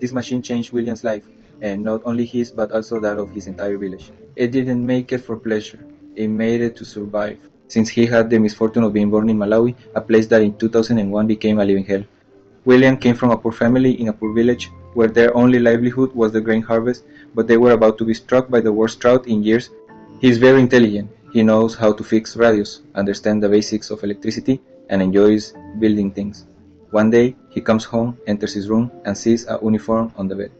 This machine changed William's life, and not only his but also that of his entire village. It didn't make it for pleasure, it made it to survive. Since he had the misfortune of being born in Malawi, a place that in 2001 became a living hell. William came from a poor family in a poor village, where their only livelihood was the grain harvest, but they were about to be struck by the worst drought in years. He is very intelligent. He knows how to fix radios, understands the basics of electricity, and enjoys building things. One day, he comes home, enters his room, and sees a uniform on the bed.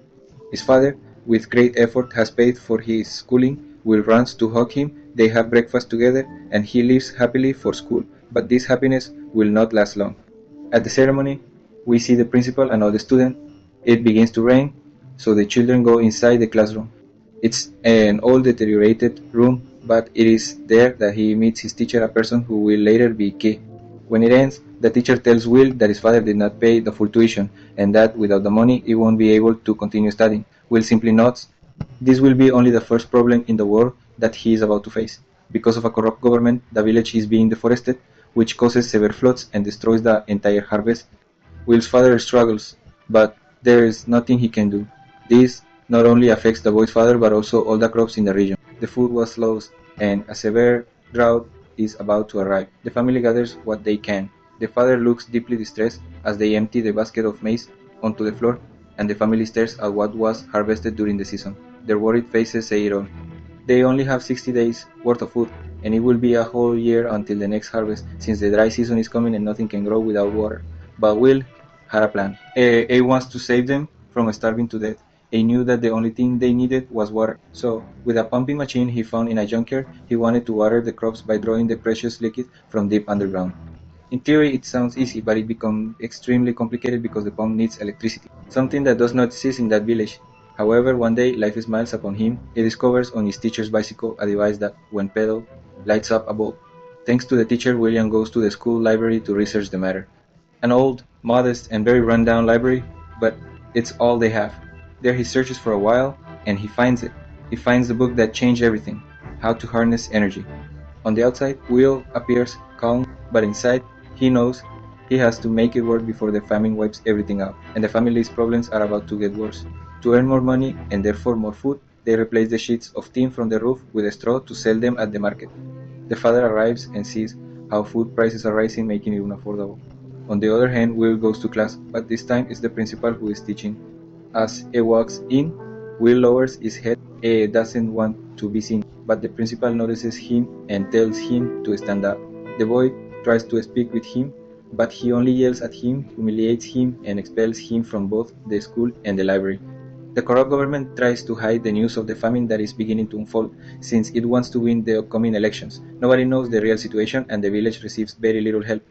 His father, with great effort, has paid for his schooling. Will runs to hug him. They have breakfast together, and he leaves happily for school. But this happiness will not last long. At the ceremony, we see the principal and all the students. It begins to rain, so the children go inside the classroom. It's an old deteriorated room, but it is there that he meets his teacher, a person who will later be key. When it ends, the teacher tells Will that his father did not pay the full tuition, and that without the money he won't be able to continue studying. Will simply nods. This will be only the first problem in the world that he is about to face. Because of a corrupt government, the village is being deforested, which causes severe floods and destroys the entire harvest. Will's father struggles, but there is nothing he can do. This not only affects the boy's father but also all the crops in the region. The food was lost, and a severe drought is about to arrive. The family gathers what they can. The father looks deeply distressed as they empty the basket of maize onto the floor, and the family stares at what was harvested during the season. Their worried faces say it all. They only have 60 days worth of food, and it will be a whole year until the next harvest, since the dry season is coming and nothing can grow without water. But Will had a plan. A wants to save them from starving to death. A knew that the only thing they needed was water. So, with a pumping machine he found in a junkyard, he wanted to water the crops by drawing the precious liquid from deep underground. In theory, it sounds easy, but it becomes extremely complicated because the pump needs electricity, something that does not exist in that village. However, one day life smiles upon him. He discovers on his teacher's bicycle a device that, when pedaled, lights up a bulb. Thanks to the teacher, William goes to the school library to research the matter. An old, modest, and very run-down library, but it's all they have. There he searches for a while, and he finds it. He finds the book that changed everything: How to Harness Energy. On the outside, Will appears calm, but inside, he knows he has to make it work before the famine wipes everything out, and the family's problems are about to get worse. To earn more money and therefore more food, they replace the sheets of tin from the roof with straw to sell them at the market. The father arrives and sees how food prices are rising, making it unaffordable. On the other hand, Will goes to class, but this time it's the principal who is teaching. As he walks in, Will lowers his head. He doesn't want to be seen, but the principal notices him and tells him to stand up. The boy tries to speak with him, but he only yells at him, humiliates him, and expels him from both the school and the library. The corrupt government tries to hide the news of the famine that is beginning to unfold, since it wants to win the upcoming elections. Nobody knows the real situation, and the village receives very little help.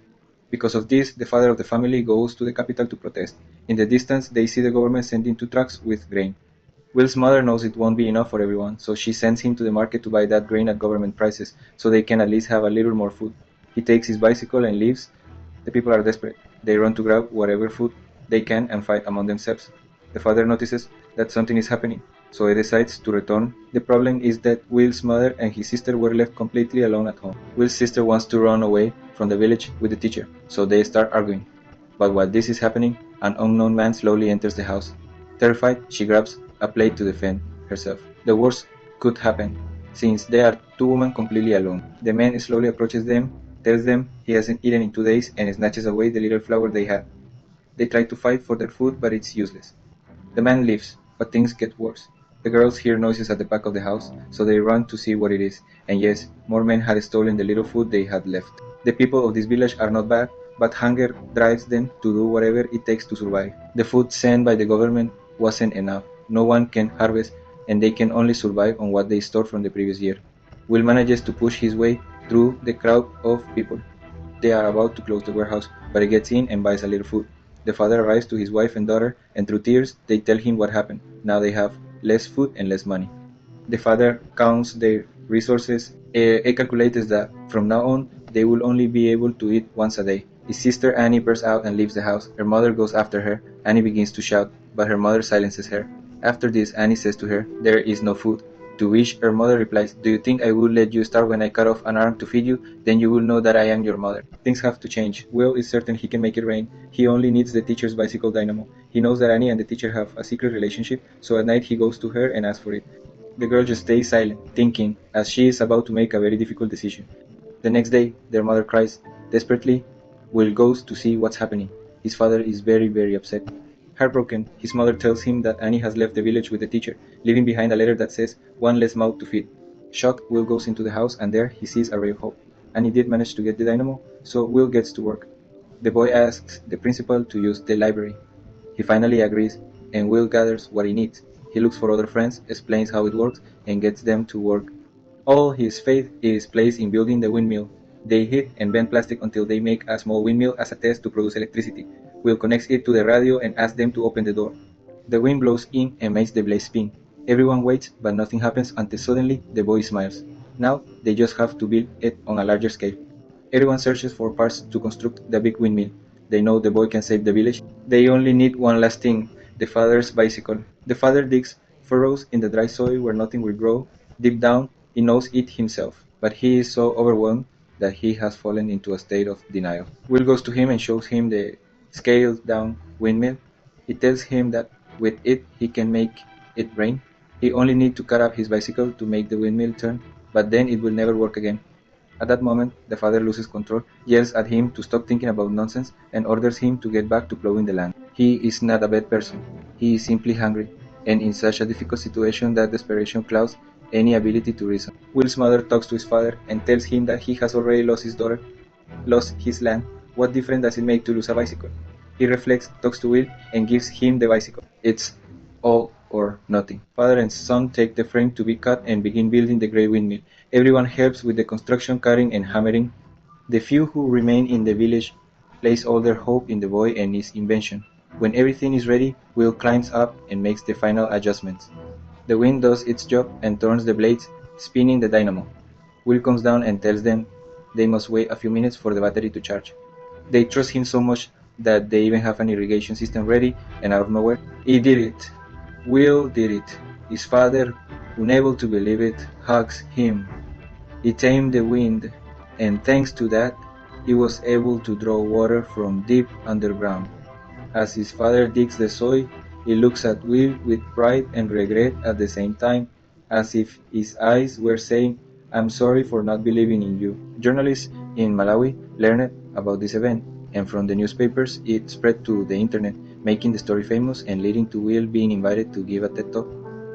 Because of this, the father of the family goes to the capital to protest. In the distance, they see the government sending 2 trucks with grain. Will's mother knows it won't be enough for everyone, so she sends him to the market to buy that grain at government prices, so they can at least have a little more food. He takes his bicycle and leaves. The people are desperate. They run to grab whatever food they can and fight among themselves. The father notices that something is happening, so he decides to return. The problem is that Will's mother and his sister were left completely alone at home. Will's sister wants to run away from the village with the teacher, so they start arguing. But while this is happening, an unknown man slowly enters the house. Terrified, she grabs a plate to defend herself. The worst could happen, since they are two women completely alone. The man slowly approaches them, tells them he hasn't eaten in 2 days, and snatches away the little flour they had. They try to fight for their food, but it's useless. The man leaves, but things get worse. The girls hear noises at the back of the house, so they run to see what it is, and yes, more men had stolen the little food they had left. The people of this village are not bad, but hunger drives them to do whatever it takes to survive. The food sent by the government wasn't enough. No one can harvest, and they can only survive on what they stored from the previous year. Will manages to push his way through the crowd of people. They are about to close the warehouse, but he gets in and buys a little food. The father arrives to his wife and daughter, and through tears, they tell him what happened. Now they have less food and less money. The father counts their resources. He calculates that from now on, they will only be able to eat once a day. His sister Annie bursts out and leaves the house. Her mother goes after her. Annie begins to shout, but her mother silences her. After this, Annie says to her, "There is no food." To which her mother replies, "Do you think I will let you starve when I cut off an arm to feed you? Then you will know that I am your mother." Things have to change. Will is certain he can make it rain. He only needs the teacher's bicycle dynamo. He knows that Annie and the teacher have a secret relationship, so at night he goes to her and asks for it. The girl just stays silent, thinking, as she is about to make a very difficult decision. The next day, their mother cries desperately. Will goes to see what's happening. His father is very, very upset. Heartbroken, his mother tells him that Annie has left the village with the teacher, leaving behind a letter that says, "One less mouth to feed." Shocked, Will goes into the house and there he sees a ray of hope. Annie did manage to get the dynamo, so Will gets to work. The boy asks the principal to use the library. He finally agrees, and Will gathers what he needs. He looks for other friends, explains how it works, and gets them to work. All his faith is placed in building the windmill. They heat and bend plastic until they make a small windmill as a test to produce electricity. Will connects it to the radio and asks them to open the door. The wind blows in and makes the blade spin. Everyone waits, but nothing happens until suddenly the boy smiles. Now they just have to build it on a larger scale. Everyone searches for parts to construct the big windmill. They know the boy can save the village. They only need one last thing, the father's bicycle. The father digs furrows in the dry soil where nothing will grow. Deep down, he knows it himself, but he is so overwhelmed that he has fallen into a state of denial. Will goes to him and shows him the scaled down windmill. He tells him that with it he can make it rain. He only needs to cut up his bicycle to make the windmill turn, but then it will never work again. At that moment, the father loses control, yells at him to stop thinking about nonsense, and orders him to get back to plowing the land. He is not a bad person. He is simply hungry, and in such a difficult situation that desperation clouds any ability to reason. Will's mother talks to his father and tells him that he has already lost his daughter, lost his land. What difference does it make to lose a bicycle? He reflects, talks to Will, and gives him the bicycle. It's all or nothing. Father and son take the frame to be cut and begin building the great windmill. Everyone helps with the construction, cutting, and hammering. The few who remain in the village place all their hope in the boy and his invention. When everything is ready, Will climbs up and makes the final adjustments. The wind does its job and turns the blades, spinning the dynamo. Will comes down and tells them they must wait a few minutes for the battery to charge. They trust him so much that they even have an irrigation system ready, and out of nowhere, he did it. Will did it. His father, unable to believe it, hugs him. He tamed the wind, and thanks to that, he was able to draw water from deep underground. As his father digs the soil, he looks at Will with pride and regret at the same time, as if his eyes were saying, "I'm sorry for not believing in you." Journalists in Malawi learned about this event, and from the newspapers it spread to the internet, making the story famous and leading to Will being invited to give a TED Talk.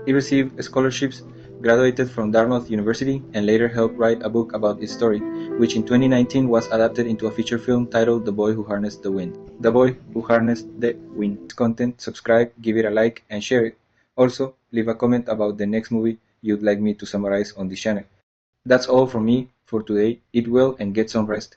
He received scholarships, graduated from Dartmouth University, and later helped write a book about his story, which in 2019 was adapted into a feature film titled The Boy Who Harnessed the Wind. The Boy Who Harnessed the Wind. This content, subscribe, give it a like, and share it. Also, leave a comment about the next movie you'd like me to summarize on this channel. That's all from me for today. Eat well and get some rest.